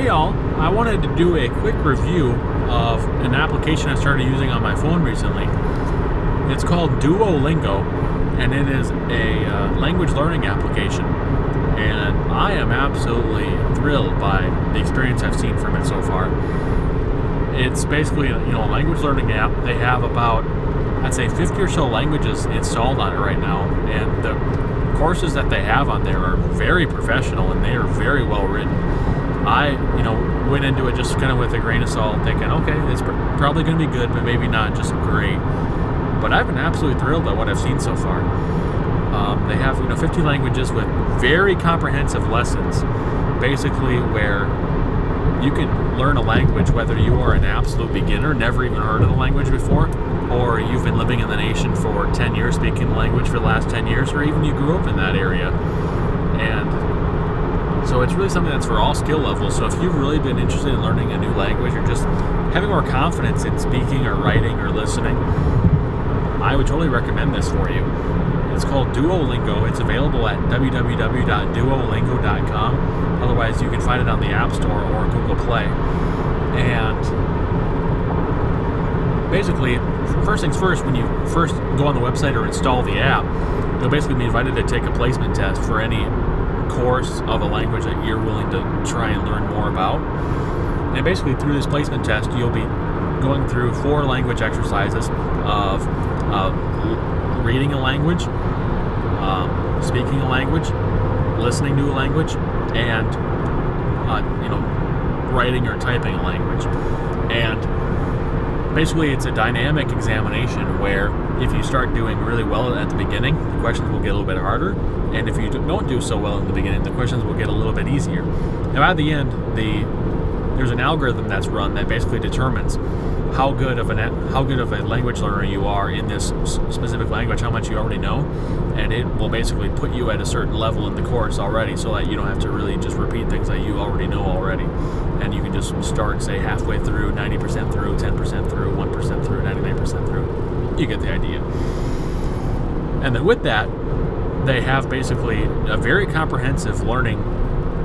Hey all, I wanted to do a quick review of an application I started using on my phone recently. It's called Duolingo, and it is a language learning application. And I am absolutely thrilled by the experience I've seen from it so far. It's basically a language learning app. They have about, I'd say, 50 or so languages installed on it right now, and the courses that they have on there are very professional and they are very well written. I, went into it just kind of with a grain of salt, thinking, okay, it's probably going to be good, but maybe not just great. But I've been absolutely thrilled by what I've seen so far. They have, 50 languages with very comprehensive lessons, basically where you can learn a language whether you are an absolute beginner, never even heard of the language before, or you've been living in the nation for 10 years, speaking the language for the last 10 years, or even you grew up in that area. And so it's really something that's for all skill levels. So if you've really been interested in learning a new language or just having more confidence in speaking or writing or listening, I would totally recommend this for you. It's called Duolingo. It's available at www.duolingo.com. Otherwise, you can find it on the App Store or Google Play. And basically, first things first, when you first go on the website or install the app, you'll basically be invited to take a placement test for any course of a language that you're willing to try and learn more about. And basically through this placement test, you'll be going through 4 language exercises of reading a language, speaking a language, listening to a language, and writing or typing a language. And basically it's a dynamic examination where if you start doing really well at the beginning, the questions will get a little bit harder, and if you don't do so well in the beginning, the questions will get a little bit easier. Now at the end, there's an algorithm that's run that basically determines how good of a language learner you are in this specific language, how much you already know, and it will basically put you at a certain level in the course already, so that you don't have to really just repeat things that you already know already, and you can just start, say, halfway through, 90% through, 10% through, 1% through, 99% through. You get the idea. And then with that, they have basically a very comprehensive learning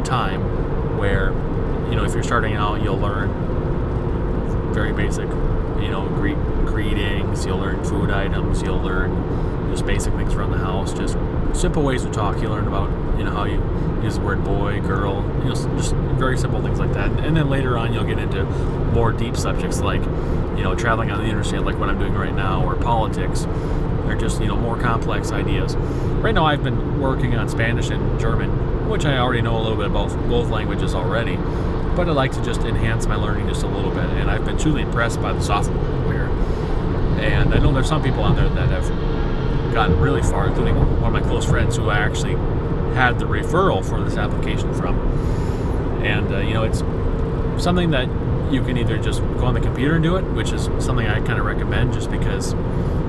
time where, if you're starting out, you'll learn very basic, greetings, you'll learn food items, you'll learn just basic things around the house, just simple ways to talk. You'll learn about, how you use the word boy, girl, just very simple things like that. And then later on, you'll get into more deep subjects like, traveling on the interstate, like what I'm doing right now, or politics, or just, more complex ideas. Right now, I've been working on Spanish and German, which I already know a little bit about both languages already. But I like to just enhance my learning just a little bit, and I've been truly impressed by the software. And I know there's some people out there that have gotten really far, including one of my close friends who I actually had the referral for this application from. And it's something that you can either just go on the computer and do it, which is something I kind of recommend, just because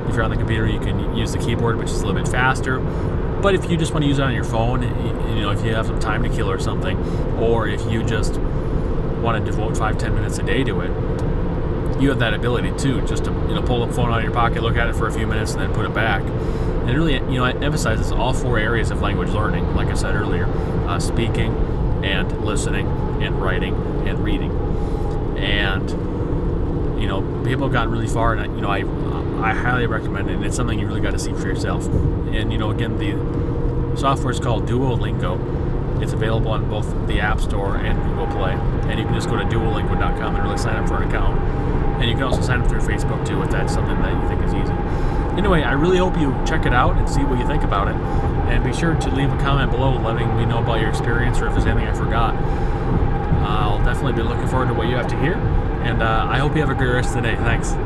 if you're on the computer, you can use the keyboard, which is a little bit faster. But if you just want to use it on your phone, if you have some time to kill or something, or if you just want to devote 5-10 minutes a day to it, you have that ability too, just to pull the phone out of your pocket, look at it for a few minutes, and then put it back. And it really it emphasizes all 4 areas of language learning, like I said earlier: speaking, and listening, and writing, and reading. And people have gotten really far, and I highly recommend it. And it's something you really got to see for yourself. And again, the software is called Duolingo. It's available on both the App Store and Google Play. And you can just go to duolingo.com and really sign up for an account. And you can also sign up through Facebook too, if that's something that you think is easy. Anyway, I really hope you check it out and see what you think about it. And be sure to leave a comment below letting me know about your experience, or if there's anything I forgot. I'll definitely be looking forward to what you have to hear. And I hope you have a great rest of the day. Thanks.